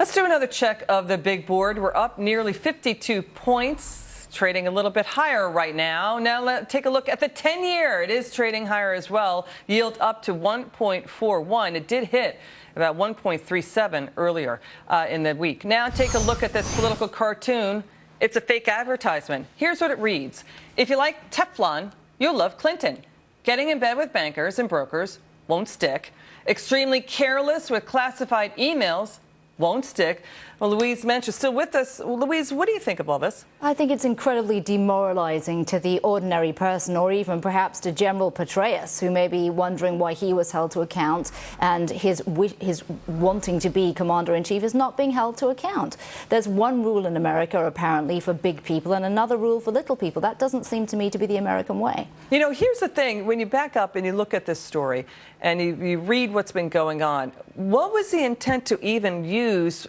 Let's do another check of the big board. We're up nearly 52 points, trading a little bit higher right now. Now let's take a look at the 10-year. It is trading higher as well. Yield up to 1.41. It did hit about 1.37 earlier in the week. Now take a look at this political cartoon. It's a fake advertisement. Here's what it reads. If you like Teflon, you'll love Clinton. Getting in bed with bankers and brokers won't stick. Extremely careless with classified emails won't stick. Well, Louise Mensch is still with us. Louise, what do you think of all this? I think it's incredibly demoralizing to the ordinary person, or even perhaps to General Petraeus, who may be wondering why he was held to account, and his wanting to be commander-in-chief is not being held to account. There's one rule in America, apparently, for big people and another rule for little people. That doesn't seem to me to be the American way. You know, here's the thing. When you back up and you look at this story and you read what's been going on, what was the intent to even use,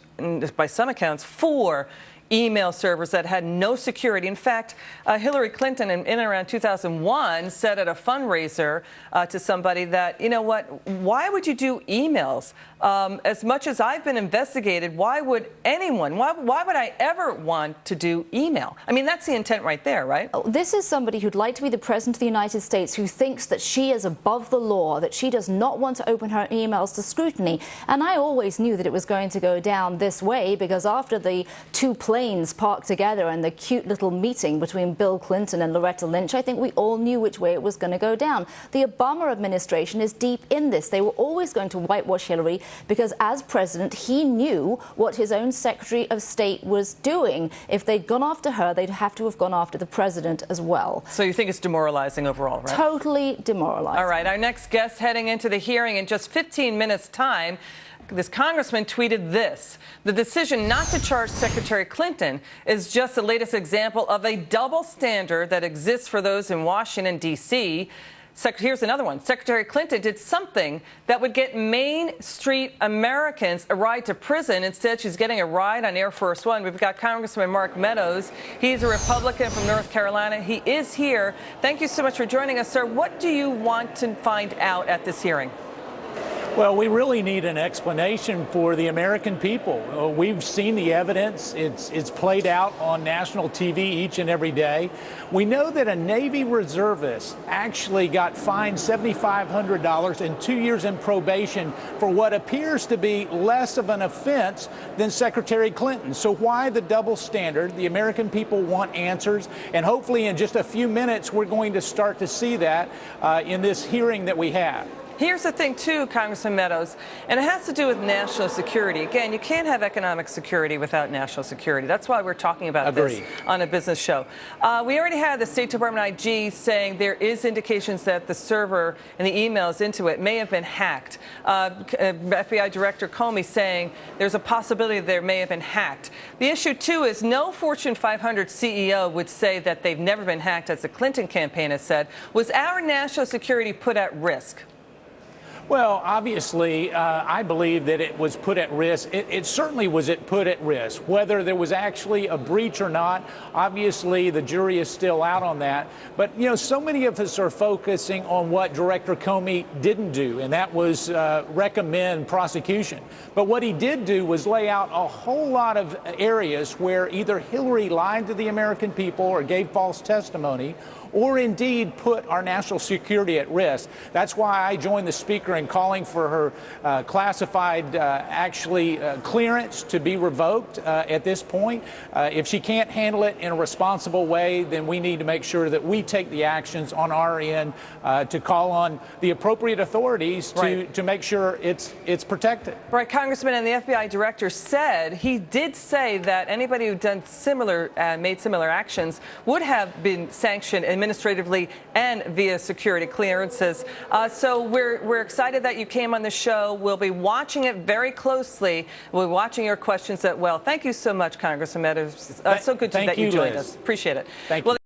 by some accounts, 4 email servers that had no security? In fact, Hillary Clinton in and around 2001 said at a fundraiser to somebody that, you know what, why would you do emails? As much as I've been investigated, why would anyone, why would I ever want to do email? I mean, that's the intent right there, right? This is somebody who'd like to be the President of the United States, who thinks that she is above the law, that she does not want to open her emails to scrutiny. And I always knew that it was going to go down this way, because after the 2 planes parked together and the cute little meeting between Bill Clinton and Loretta Lynch, I think we all knew which way it was going to go down. The Obama administration is deep in this. They were always going to whitewash Hillary, because as president, he knew what his own Secretary of State was doing. If they'd gone after her, they'd have to have gone after the president as well. So you think it's demoralizing overall, right? Totally demoralizing. All right, our next guest heading into the hearing in just 15 minutes' time. This congressman tweeted this: the decision not to charge Secretary Clinton is just the latest example of a double standard that exists for those in Washington, D.C. Here's another one. Secretary Clinton did something that would get Main Street Americans a ride to prison. Instead, she's getting a ride on Air Force One. We've got Congressman Mark Meadows. He's a Republican from North Carolina. He is here. Thank you so much for joining us, sir. What do you want to find out at this hearing? Well, we really need an explanation for the American people. We've seen the evidence. It's played out on national TV each and every day. We know that a Navy reservist actually got fined $7,500 and 2 years in probation for what appears to be less of an offense than Secretary Clinton. So why the double standard? The American people want answers, and hopefully in just a few minutes we're going to start to see that in this hearing that we have. Here's the thing, too, Congressman Meadows, and it has to do with national security. Again, you can't have economic security without national security. That's why we're talking about this on a business show. We already had the State Department IG saying there is indications that the server and the emails into it may have been hacked. FBI Director Comey saying there's a possibility there may have been hacked. The issue, too, is no Fortune 500 CEO would say that they've never been hacked, as the Clinton campaign has said. Was our national security put at risk? Well, obviously, I believe that it was put at risk. It certainly was put at risk. Whether there was actually a breach or not, obviously the jury is still out on that. But, you know, so many of us are focusing on what Director Comey didn't do, and that was recommend prosecution. But what he did do was lay out a whole lot of areas where either Hillary lied to the American people or gave false testimony, or indeed put our national security at risk. That's why I joined the Speaker in calling for her classified clearance to be revoked at this point. If she can't handle it in a responsible way, then we need to make sure that we take the actions on our end to call on the appropriate authorities to make sure it's protected. Right, Congressman, and the FBI director said, he did say that anybody who done similar, made similar actions would have been sanctioned administratively and via security clearances. So we're excited that you came on the show. We'll be watching it very closely. We'll be watching your questions as well. Thank you so much, Congressman Meadows. So good that you joined us. Appreciate it. Thank you.